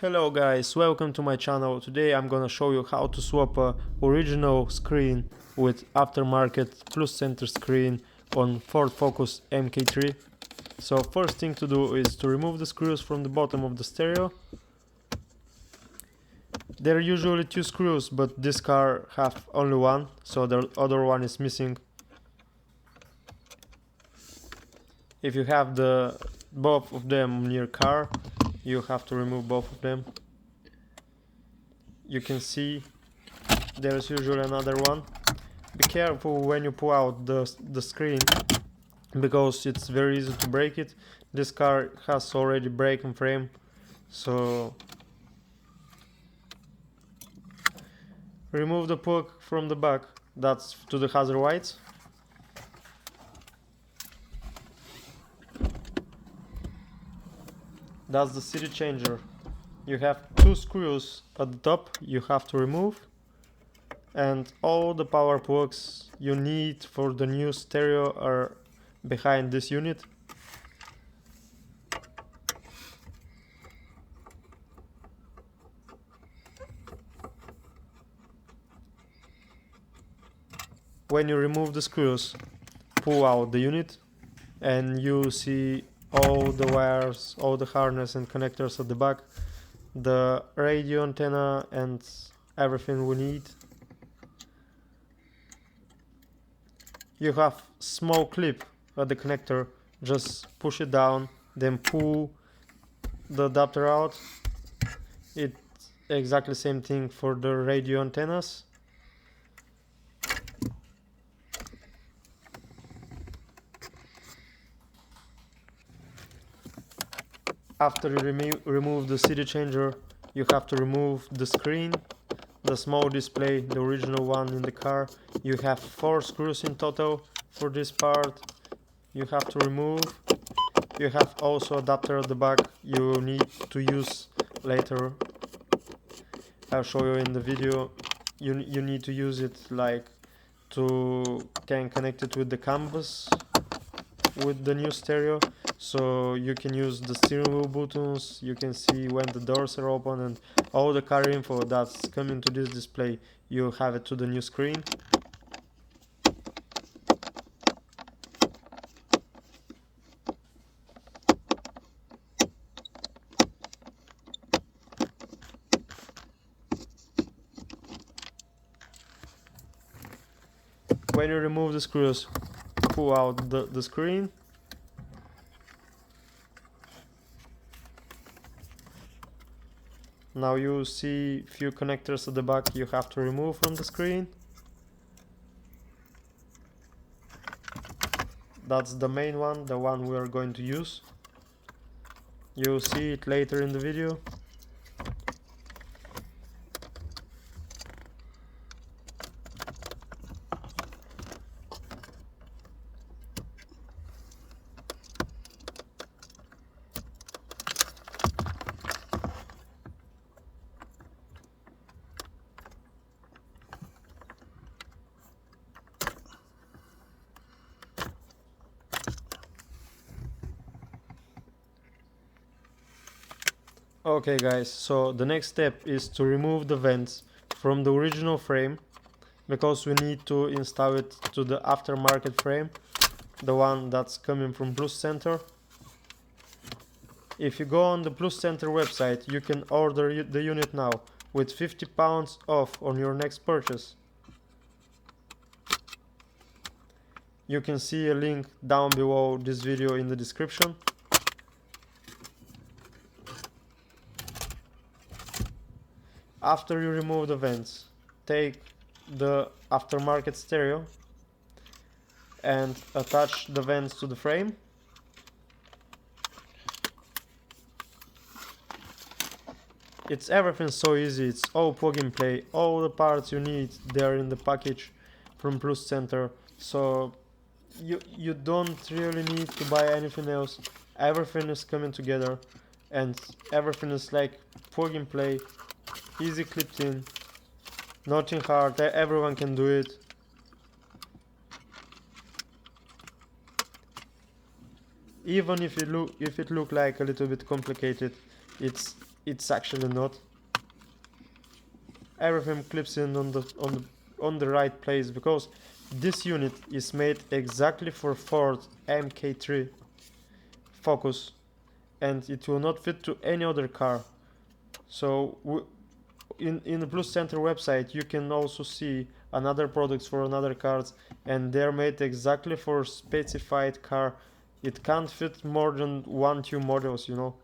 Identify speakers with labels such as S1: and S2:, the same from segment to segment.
S1: Hello guys, welcome to my channel. Today I'm gonna show you how to swap a original screen with aftermarket Pluscenter screen on Ford Focus MK3. So first thing to do is to remove the screws from the bottom of the stereo. There are usually two screws, but this car have only one, so the other one is missing. If you have both of them in your car, you have to remove both of them. You can see there's usually another one. Be careful when you pull out the screen, because it's very easy to break it. This car has already broken frame, so remove the plug from the back, that's to the hazard lights. That's the city changer. You have two screws at the top you have to remove, and all the power plugs you need for the new stereo are behind this unit. When you remove the screws, pull out the unit and you see all the wires, all the harness and connectors at the back, the radio antenna and everything we need. You have small clip at the connector, just push it down, then pull the adapter out. It's exactly same thing for the radio antennas. After you remove the CD changer, you have to remove the screen, the small display, the original one in the car. You have 4 screws in total for this part. You have to remove. You have also adapter at the back you need to use later. I'll show you in the video. You need to use it like can connect it with the canvas with the new stereo, so you can use the steering wheel buttons. You can see when the doors are open, and all the car info that's coming to this display, you have it to the new screen. When you remove the screws, pull out the screen. Now you see few connectors at the back you have to remove from the screen. That's the main one, the one we are going to use. You'll see it later in the video. Okay guys, so the next step is to remove the vents from the original frame, because we need to install it to the aftermarket frame, the one that's coming from Pluscenter. If you go on the Pluscenter website, you can order the unit now with £50 off on your next purchase. You can see a link down below this video in the description. After you remove the vents, take the aftermarket stereo and attach the vents to the frame. It's everything so easy, it's all plug and play, all the parts you need they're in the package from Pluscenter, so you don't really need to buy anything else. Everything is coming together and everything is like plug and play, easy clipped in, nothing hard, everyone can do it. Even if it look like a little bit complicated, it's it's actually not. Everything clips in on the right place, because this unit is made exactly for Ford MK3 Focus, and it will not fit to any other car. So in the Pluscenter website you can also see another products for another cars, and they're made exactly for specified car. It can't fit more than 1-2 models, you know.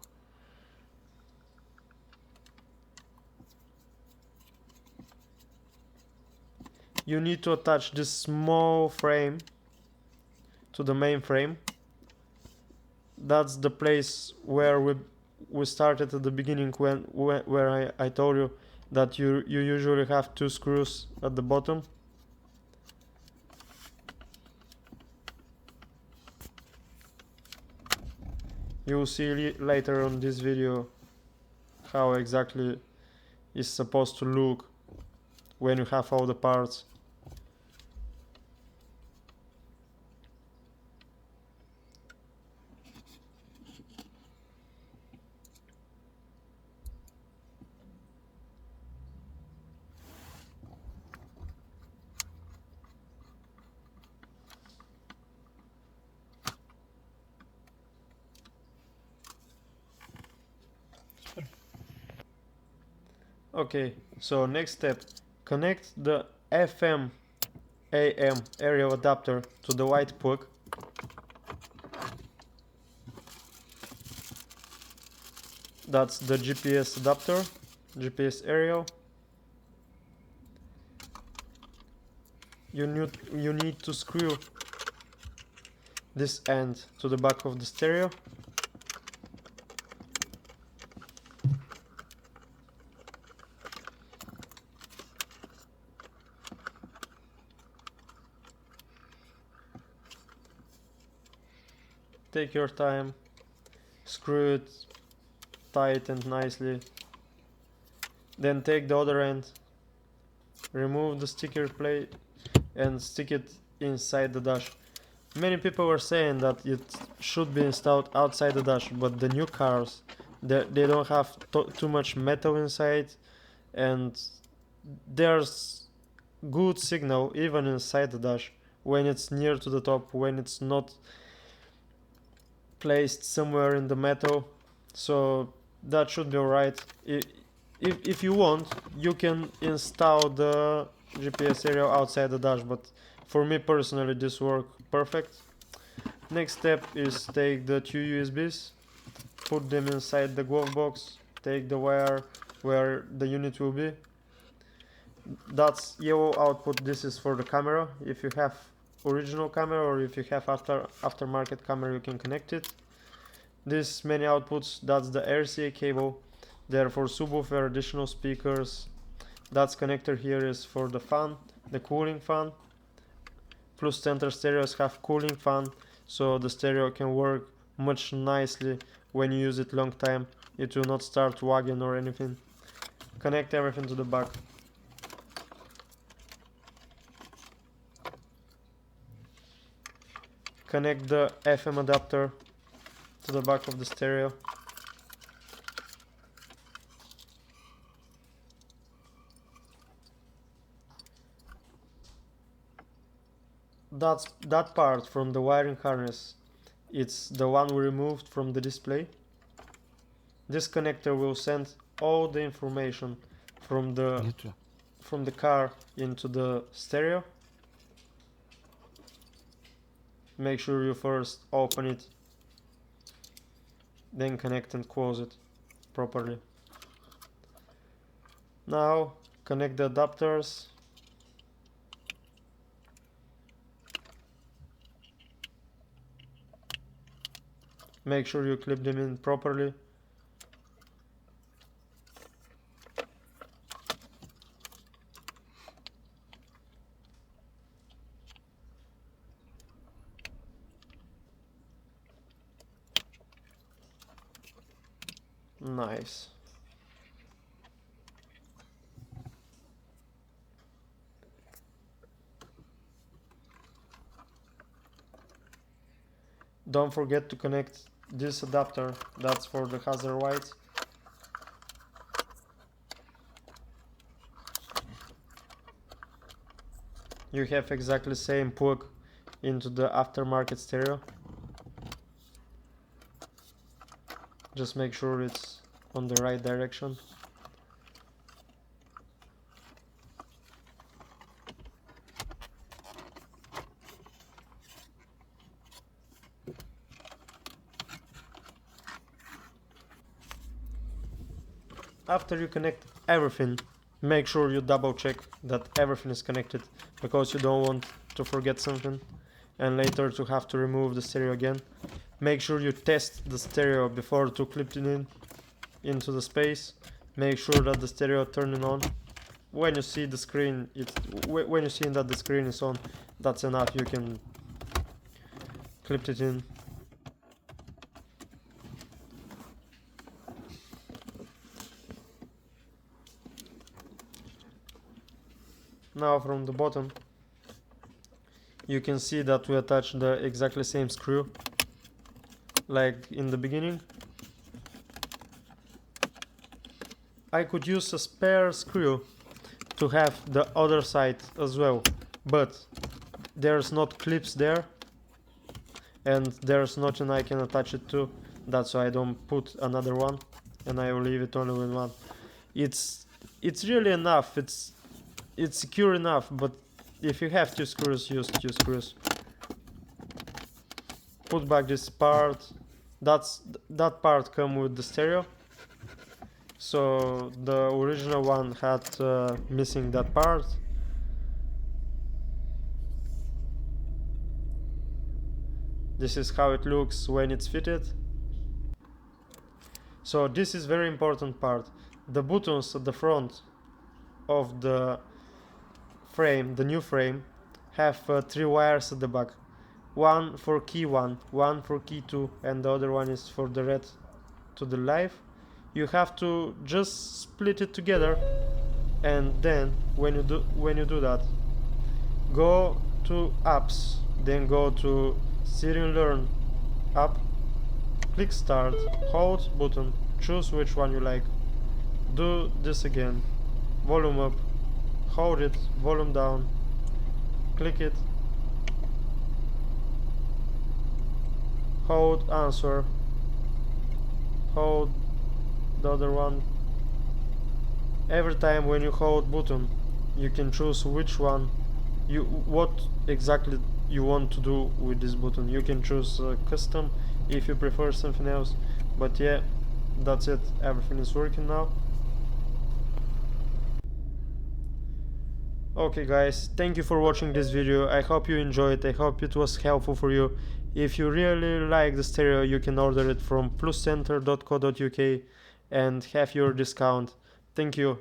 S1: You need to attach this small frame to the main frame. That's the place where we started at the beginning, where I told you that you usually have 2 screws at the bottom. You will see later on this video how exactly it's supposed to look when you have all the parts. Okay, so next step, connect the FM AM aerial adapter to the white plug. That's the GPS adapter, GPS aerial. You need to screw this end to the back of the stereo. Take your time, screw it tight and nicely. Then take the other end, remove the sticker plate and stick it inside the dash. Many people were saying that it should be installed outside the dash, but the new cars, they don't have too much metal inside, and there's good signal even inside the dash when it's near to the top, when it's not placed somewhere in the metal. So that should be alright. If you want, you can install the GPS aerial outside the dash, but for me personally this works perfect. Next step is take the 2 USBs, put them inside the glove box, take the wire where the unit will be. That's yellow output, this is for the camera. If you have original camera or if you have aftermarket camera, you can connect it. This many outputs, that's the RCA cable, they're for subwoofer, additional speakers. That connector here is for the fan, the cooling fan. Pluscenter stereos have cooling fan, so the stereo can work much nicely when you use it long time. It will not start wagging or anything. Connect everything to the back. Connect the FM adapter to the back of the stereo. That part from the wiring harness, it's the one we removed from the display. This connector will send all the information from the car into the stereo. Make sure you first open it, then connect and close it properly. Now connect the adapters. Make sure you clip them in properly. Nice. Don't forget to connect this adapter, that's for the hazard lights. you have exactly same plug into the aftermarket stereo. Just make sure it's on the right direction. After you connect everything, make sure you double check that everything is connected, because you don't want to forget something and later to have to remove the stereo again. Make sure you test the stereo before to clip it into the space. Make sure that the stereo turning on. When you see the screen, when you see that the screen is on, that's enough. You can clip it in. Now from the bottom, you can see that we attach the exactly same screw like in the beginning. I could use a spare screw to have the other side as well, but there's not clips there and there's nothing I can attach it to. That's why I don't put another one, and I will leave it only with one. It's really enough, it's secure enough, but if you have two screws, use two screws. Put back this part. That part come with the stereo, so the original one had missing that part. This is how it looks when it's fitted. So this is very important part. The buttons at the front of the frame, the new frame, have 3 wires at the back. One for key 1, one for key 2, and the other one is for the red to the live. You have to just split it together, and then when you do that, go to apps, then go to Steering Learn app, click start, hold button, choose which one you like, do this again, volume up, hold it, volume down, click it, hold answer, hold the other one. Every time when you hold button, you can choose which one what exactly you want to do with this button. You can choose custom if you prefer something else, but yeah, that's it. Everything is working now. Okay guys, thank you for watching this video. I hope you enjoyed. I hope it was helpful for you. If you really like the stereo, you can order it from pluscenter.co.uk and have your discount. Thank you.